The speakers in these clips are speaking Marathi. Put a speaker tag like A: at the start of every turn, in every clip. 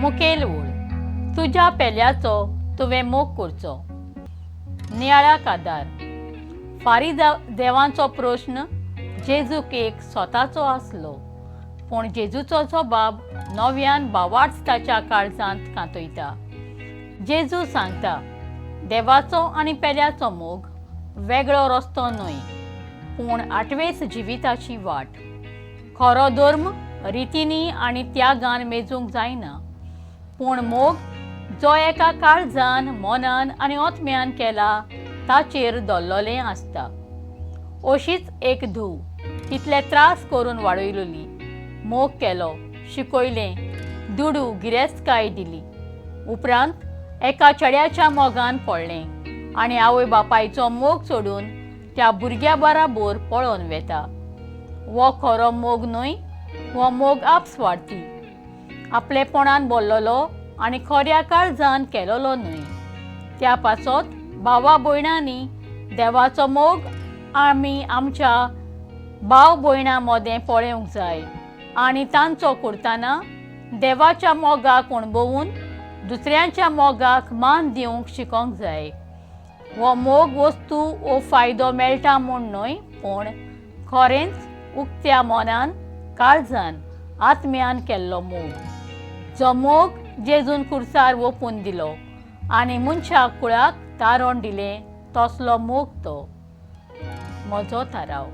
A: मुखेल ओळ तुज्या पेल्याचो तुवें मोग करचो। नियाळा कादार फारीद देवांचो प्रश्न जेजूक एक स्वताचो आसलो, पूण जेजूचो जबाब नव्यान बावार्थताच्या काळजांत कांतयता। जेजू सांगता, देवाचो आनी पेल्याचो मोग वेगळो रस्तो न्हय, पूण आठवेच जिविताची वाट। खरो धर्म रितींनी आनी त्यागान मेजूंक जायना, पूण मोग जो एका काळजान मनान आनी ओतम्यान केला ताचेर दल्लोलें आसता। अशीच एक धूव कितले त्रास करून वाडयलोली, मोग केलो, शिकयलें, दुडू गिरेस्तकाय दिली, उपरांत एका चेड्याच्या मोगान पडलें आनी आवय बापायचो मोग सोडून त्या भुरग्या बराबर पळोवन वेता। हो खरो मोग न्हय, हो मोग आपस्वार्थी, आपलेपणान बोल्लोलो आनी खऱ्या काळजान केलोलो न्हय। त्या पासत भावा भयणांनी देवाचो मोग आमी आमच्या भाव भयणां मोदें पळोवंक जाय आनी तांचो करतना देवाच्या मोगाक अणभवून दुसऱ्यांच्या मोगाक मान दिवंक शिकोवंक जाय। हो मोग वस्तू वो फायदो मेळटा म्हूण न्हय, पूण खरेंच उक्त्या मनान काळजान आत्म्यान केल्लो मोग। जो मोग जेजून खुर्सार ओपून दिलो आनी मनशा कुळाक तारण दिलें तसलो मोग तो। म्हजो थाराव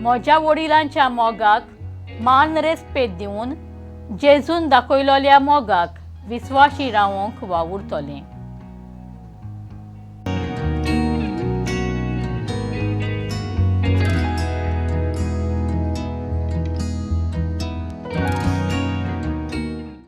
A: म्हज्या वडिलांच्या मोगाक मान रेस्पेद दिवन जेजून दाखयलोल्या मोगाक विस्वाशी रावंक वावुरतलें।